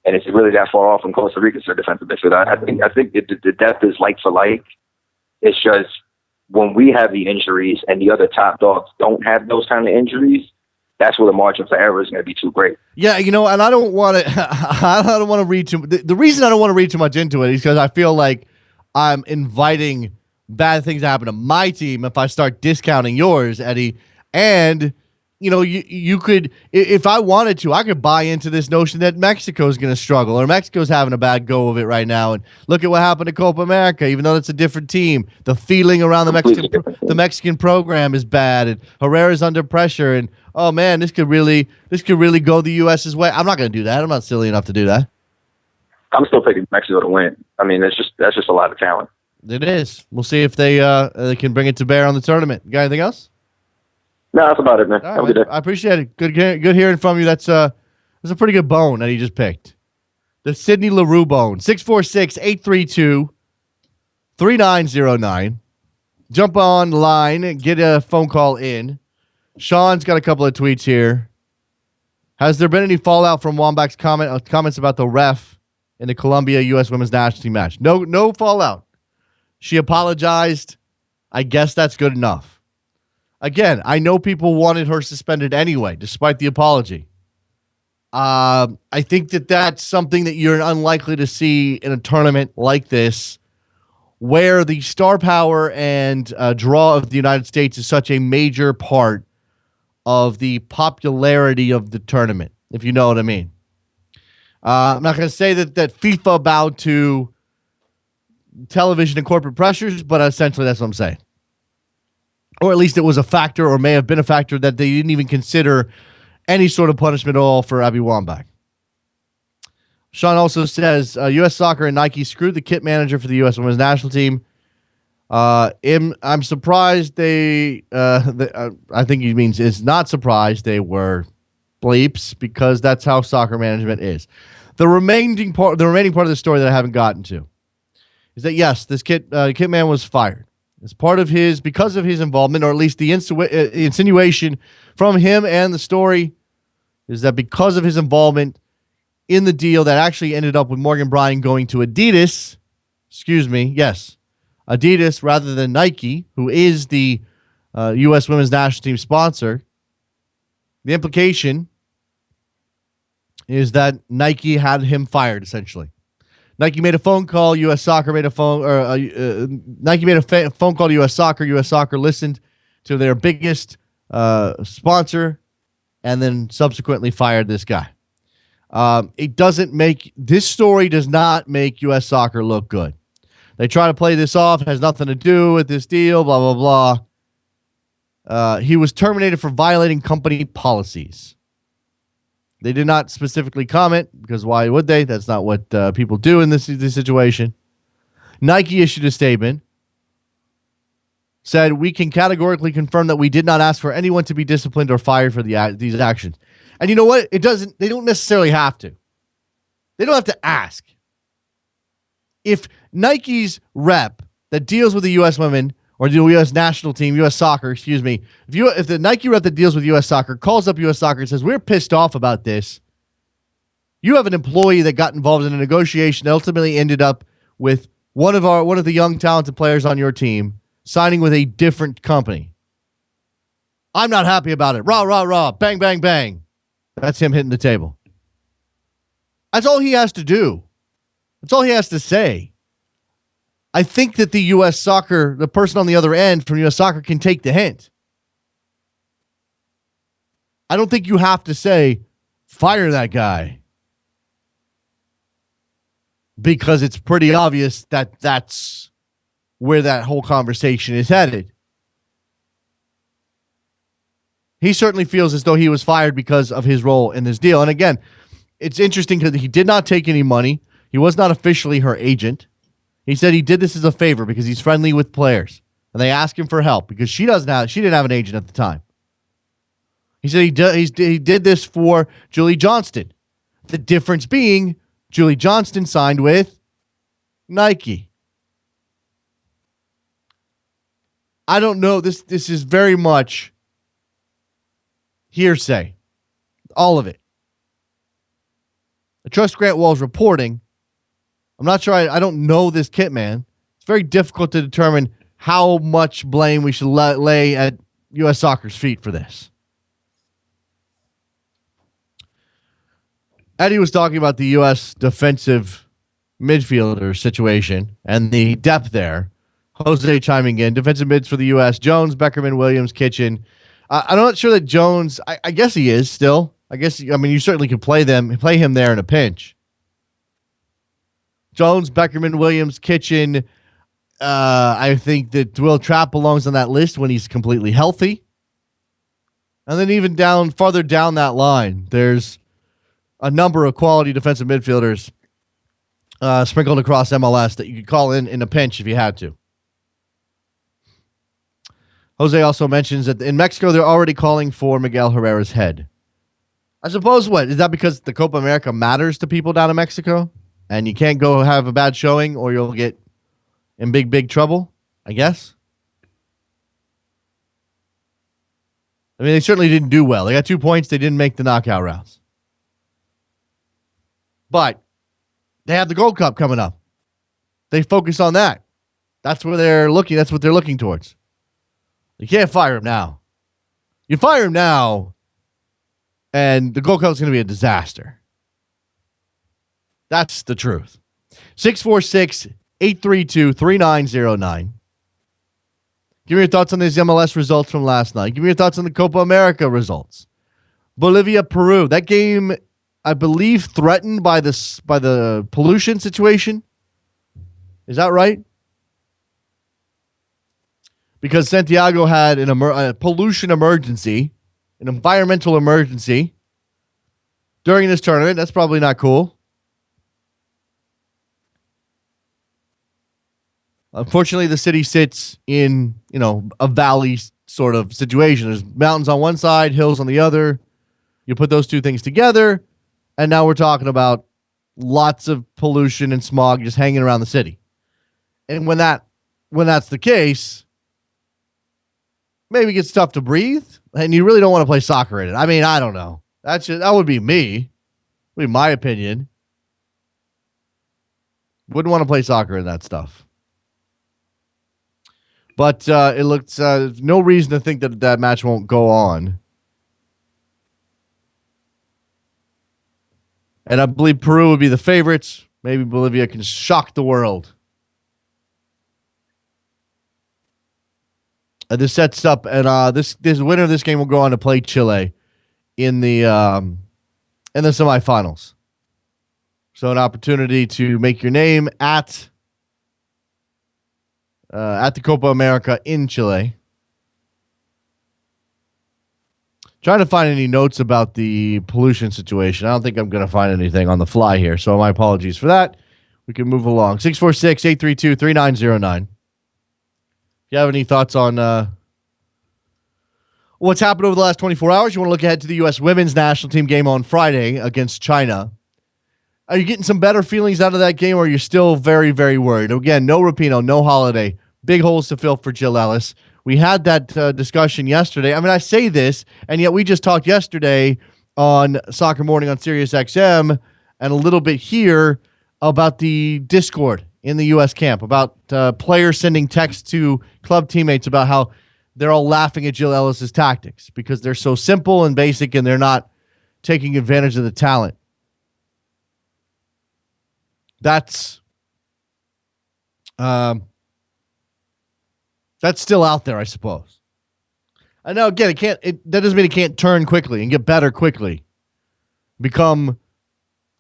And it's really that far off from Costa Rica's third defensive midfielder. I think the depth is like for like. It's just, when we have the injuries and the other top dogs don't have those kind of injuries, that's where the margin for error is going to be too great. Yeah, and I don't want to read too. The reason I don't want to read too much into it is because I feel like I'm inviting bad things to happen to my team if I start discounting yours, Eddie. And you could, if I wanted to, I could buy into this notion that Mexico's going to struggle or Mexico's having a bad go of it right now. And look at what happened to Copa America, even though it's a different team. The feeling around the Mexican program is bad, and Herrera's under pressure. And oh man, this could really go the U.S.'s way. I'm not going to do that. I'm not silly enough to do that. I'm still picking Mexico to win. I mean, that's just a lot of talent. It is. We'll see if they can bring it to bear on the tournament. You got anything else? No, that's about it, man. All Have a right, good day. I appreciate it. Good hearing from you. That's a pretty good bone that he just picked. The Sidney LaRue bone. 646-832-3909. Jump on the line. Get a phone call in. Sean's got a couple of tweets here. Has there been any fallout from Wambach's comments about the ref in the Colombia U.S. Women's National Team match? No fallout. She apologized. I guess that's good enough. Again, I know people wanted her suspended anyway, despite the apology. I think that's something that you're unlikely to see in a tournament like this, where the star power and draw of the United States is such a major part of the popularity of the tournament, if you know what I mean. I'm not going to say that FIFA bowed to television and corporate pressures, but essentially that's what I'm saying. Or at least it was a factor, or may have been a factor, that they didn't even consider any sort of punishment at all for Abby Wambach. Sean also says, U.S. Soccer and Nike screwed the kit manager for the U.S. Women's National Team. I'm surprised I think he means is not surprised they were bleeps, because that's how soccer management is. The remaining part of the story that I haven't gotten to is that, yes, this kit man was fired. As part of because of his involvement, or at least the insinuation from him and the story is that because of his involvement in the deal that actually ended up with Morgan Bryan going to Adidas, Adidas rather than Nike, who is the U.S. Women's National Team sponsor, the implication is that Nike had him fired, essentially. Nike made a phone call. U.S. Soccer made a phone, Nike made a phone call to U.S. Soccer. U.S. Soccer listened to their biggest sponsor, and then subsequently fired this guy. This story does not make U.S. Soccer look good. They try to play this off. It has nothing to do with this deal. Blah blah blah. He was terminated for violating company policies. They did not specifically comment, because why would they? That's not what people do in this situation. Nike issued a statement, said, "We can categorically confirm that we did not ask for anyone to be disciplined or fired for these actions." And you know what? They don't necessarily have to. They don't have to ask. If Nike's rep that deals with the U.S. women, or the U.S. national team, U.S. Soccer, if the Nike rep that deals with U.S. Soccer calls up U.S. Soccer and says, "We're pissed off about this," you have an employee that got involved in a negotiation that ultimately ended up with one of the young talented players on your team signing with a different company. I'm not happy about it. Rah, rah, rah. Bang, bang, bang. That's him hitting the table. That's all he has to do. That's all he has to say. I think that the U.S. Soccer, the person on the other end from U.S. Soccer, can take the hint. I don't think you have to say, fire that guy, because it's pretty obvious that that's where that whole conversation is headed. He certainly feels as though he was fired because of his role in this deal. And again, it's interesting because he did not take any money. He was not officially her agent. He said he did this as a favor because he's friendly with players, and they asked him for help because she didn't have an agent at the time. He said he did this for Julie Johnston. The difference being Julie Johnston signed with Nike. I don't know. This is very much hearsay. All of it. I trust Grant Wall's reporting. I'm not sure. I don't know this kit man. It's very difficult to determine how much blame we should lay at U.S. Soccer's feet for this. Eddie was talking about the U.S. defensive midfielder situation and the depth there. Jose chiming in. Defensive mids for the U.S. Jones, Beckerman, Williams, Kitchen, I'm not sure that Jones. I guess he is still. I mean, you certainly could play him there in a pinch. Jones, Beckerman, Williams, Kitchen. I think that Will Trapp belongs on that list when he's completely healthy. And then even farther down that line, there's a number of quality defensive midfielders sprinkled across MLS that you could call in a pinch if you had to. Jose also mentions that in Mexico, they're already calling for Miguel Herrera's head. I suppose is that because the Copa America matters to people down in Mexico? And you can't go have a bad showing or you'll get in big, big trouble, I guess. I mean, they certainly didn't do well. They got 2 points. They didn't make the knockout rounds. But they have the Gold Cup coming up. They focus on that. That's where they're looking. That's what they're looking towards. You can't fire him now. You fire him now, and the Gold Cup is going to be a disaster. That's the truth. 646-832-3909. Give me your thoughts on these MLS results from last night. Give me your thoughts on the Copa America results. Bolivia, Peru. That game, I believe, threatened by the pollution situation. Is that right? Because Santiago had a pollution emergency, an environmental emergency during this tournament. That's probably not cool. Unfortunately, the city sits in, a valley sort of situation. There's mountains on one side, hills on the other. You put those two things together, and now we're talking about lots of pollution and smog just hanging around the city. And when that's the case, maybe it gets tough to breathe, and you really don't want to play soccer in it. I mean, I don't know. That would be me. Would be my opinion. Wouldn't want to play soccer in that stuff. But it looks no reason to think that match won't go on. And I believe Peru would be the favorites. Maybe Bolivia can shock the world. This sets up, and this winner of this game will go on to play Chile in the semifinals. So an opportunity to make your name at the Copa America in Chile. Trying to find any notes about the pollution situation. I don't think I'm going to find anything on the fly here, so my apologies for that. We can move along. 646-832-3909. If you have any thoughts on what's happened over the last 24 hours, you want to look ahead to the U.S. women's national team game on Friday against China. Are you getting some better feelings out of that game, or are you still very, very worried? Again, no Rapinoe, no Holiday. Big holes to fill for Jill Ellis. We had that discussion yesterday. I mean, I say this, and yet we just talked yesterday on Soccer Morning on Sirius XM and a little bit here about the Discord in the U.S. camp, about players sending texts to club teammates about how they're all laughing at Jill Ellis's tactics because they're so simple and basic and they're not taking advantage of the talent. That's still out there, I suppose. I know, again, that doesn't mean it can't turn quickly and get better quickly.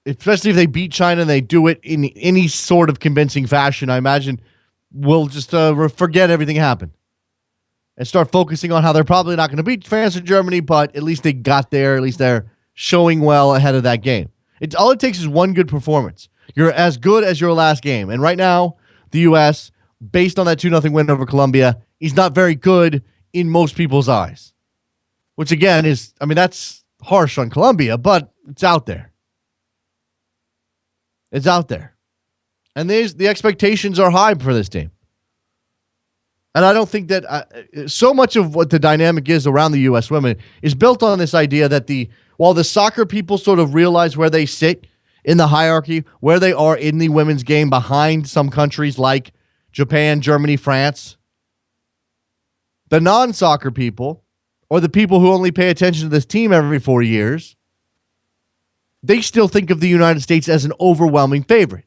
Especially if they beat China and they do it in any sort of convincing fashion, I imagine we'll just forget everything happened and start focusing on how they're probably not going to beat France or Germany, but at least they got there. At least they're showing well ahead of that game. All it takes is one good performance. You're as good as your last game. And right now, the U.S., based on that 2-0 win over Colombia, is not very good in most people's eyes. Which, again, that's harsh on Colombia, but it's out there. It's out there. And the expectations are high for this team. And I don't think that so much of what the dynamic is around the U.S. women is built on this idea that while the soccer people sort of realize where they sit in the hierarchy, where they are in the women's game behind some countries like Japan, Germany, France, the non-soccer people, or the people who only pay attention to this team every 4 years, they still think of the United States as an overwhelming favorite.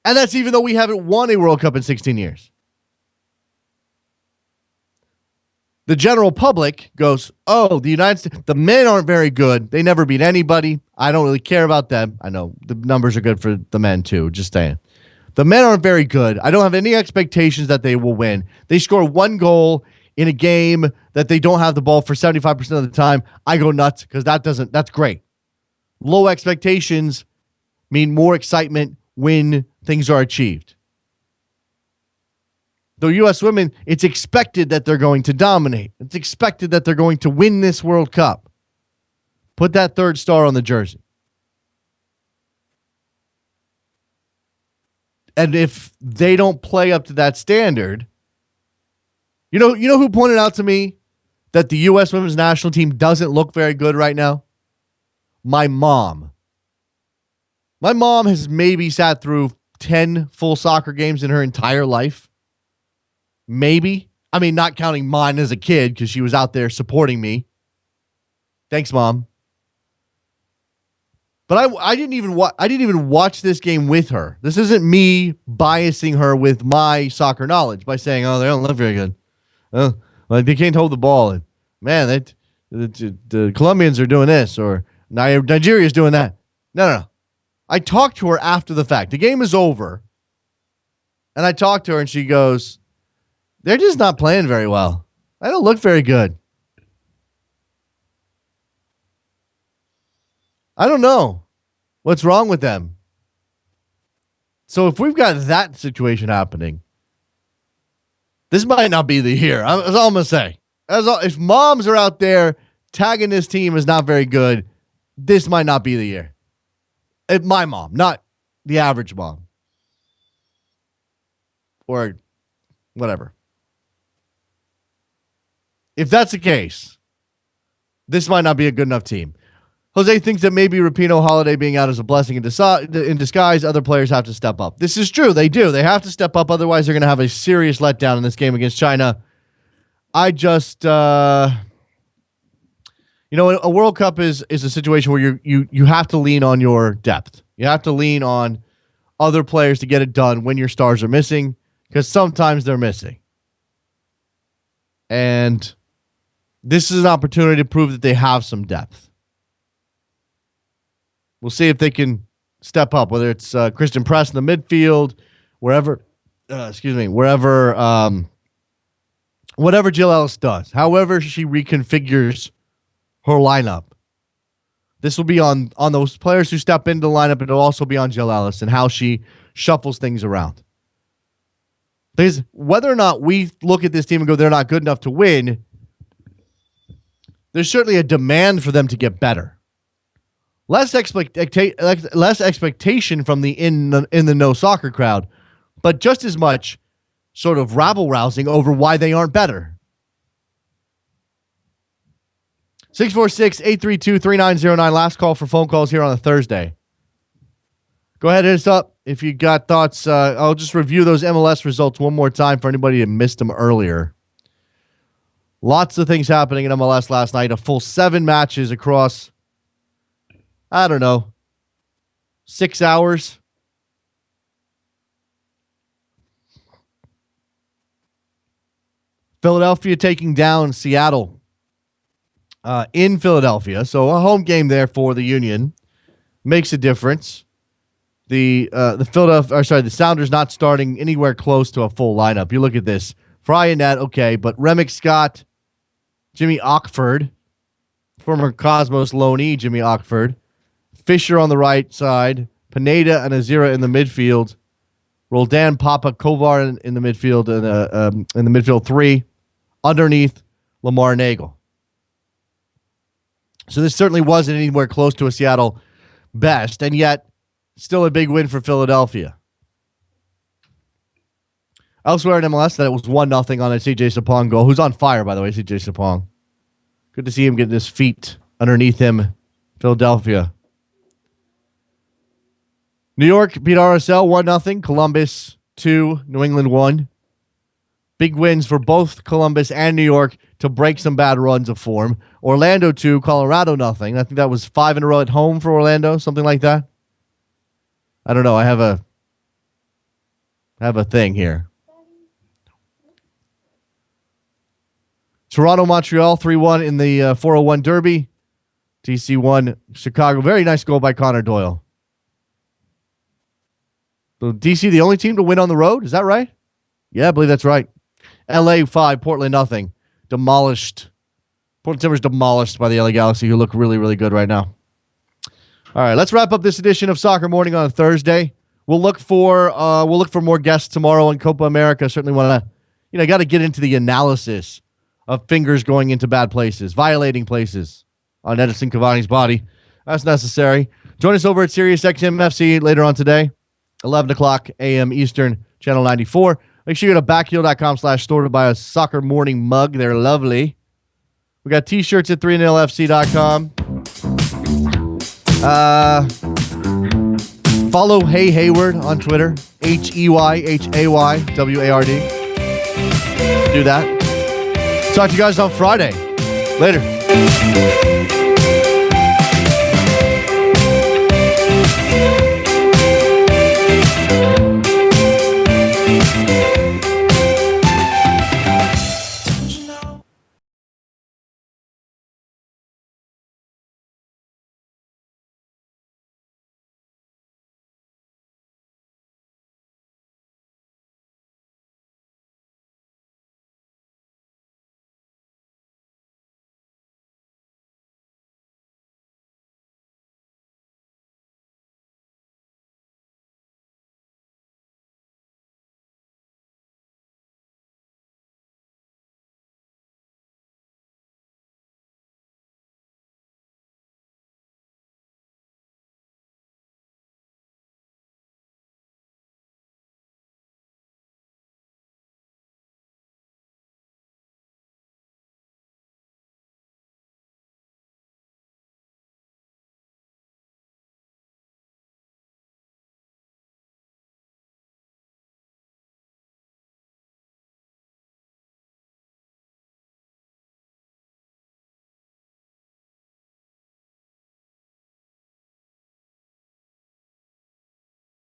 And that's even though we haven't won a World Cup in 16 years. The general public goes, oh, the United States, the men aren't very good. They never beat anybody. I don't really care about them. I know the numbers are good for the men too, just saying. The men aren't very good. I don't have any expectations that they will win. They score one goal in a game that they don't have the ball for 75% of the time. I go nuts because that's great. Low expectations mean more excitement when things are achieved. The U.S. women, it's expected that they're going to dominate. It's expected that they're going to win this World Cup. Put that third star on the jersey. And if they don't play up to that standard, you know who pointed out to me that the U.S. women's national team doesn't look very good right now? My mom. My mom has maybe sat through 10 full soccer games in her entire life. Maybe. I mean, not counting mine as a kid because she was out there supporting me. Thanks, Mom. But I didn't even watch this game with her. This isn't me biasing her with my soccer knowledge by saying, "Oh, they don't look very good. Oh, like they can't hold the ball." And man, the Colombians are doing this, or Nigeria's doing that. No. I talked to her after the fact. The game is over, and I talked to her, and she goes, "They're just not playing very well. They don't look very good." I don't know what's wrong with them. So if we've got that situation happening, this might not be the year. That's all I'm going to say. If moms are out there tagging this team is not very good, this might not be the year. My mom, not the average mom. Or whatever. If that's the case, this might not be a good enough team. Jose thinks that maybe Rapinoe Holiday being out is a blessing in disguise. Other players have to step up. This is true. They do. They have to step up. Otherwise, they're going to have a serious letdown in this game against China. I just, a World Cup is a situation where you have to lean on your depth. You have to lean on other players to get it done when your stars are missing, because sometimes they're missing. And this is an opportunity to prove that they have some depth. We'll see if they can step up, whether it's Christian Press in the midfield, wherever Jill Ellis does, however she reconfigures her lineup. This will be on those players who step into the lineup, and it'll also be on Jill Ellis and how she shuffles things around. Because whether or not we look at this team and go, they're not good enough to win, there's certainly a demand for them to get better. Less expectation from the in the no soccer crowd, but just as much sort of rabble rousing over why they aren't better. 646-832-3909. Last call for phone calls here on a Thursday. Go ahead, hit us up if you got thoughts. I'll just review those MLS results one more time for anybody who missed them earlier. Lots of things happening in MLS last night. A full 7 matches across, 6 hours. Philadelphia taking down Seattle in Philadelphia. So a home game there for the Union makes a difference. The Sounders not starting anywhere close to a full lineup. You look at this. Fry and net, okay, but Remick Scott, Jimmy Ockford, former Cosmos loanee Jimmy Ockford, Fisher on the right side, Pineda and Azira in the midfield, Roldan, Papa, Kovar in the midfield, and in the midfield 3, underneath Lamar Nagel. So this certainly wasn't anywhere close to a Seattle best, and yet still a big win for Philadelphia. Elsewhere in MLS, that it was 1-0 on a CJ Sapong goal, who's on fire, by the way, CJ Sapong. Good to see him getting his feet underneath him. Philadelphia. New York beat RSL 1-0. Columbus 2, New England 1. Big wins for both Columbus and New York to break some bad runs of form. Orlando 2, Colorado 0. I think that was 5 in a row at home for Orlando, something like that. I don't know. I have a thing here. Toronto, Montreal, 3-1 in the 401 Derby. DC won Chicago. Very nice goal by Connor Doyle. So DC, the only team to win on the road? Is that right? Yeah, I believe that's right. LA 5, Portland nothing. Demolished. Portland Timbers demolished by the LA Galaxy, who look really, really good right now. All right, let's wrap up this edition of Soccer Morning on a Thursday. We'll look for more guests tomorrow on Copa America. Certainly want to, got to get into the analysis of fingers going into bad places, violating places on Edison Cavani's body. That's necessary. Join us over at SiriusXM FC later on today, 11 o'clock a.m. Eastern, channel 94. Make sure you go to backheel.com/store to buy a Soccer Morning mug. They're lovely. We got t-shirts at 3nilfc.com. Follow Hey Hayward on Twitter. HeyHayward. Do that. Talk to you guys on Friday. Later.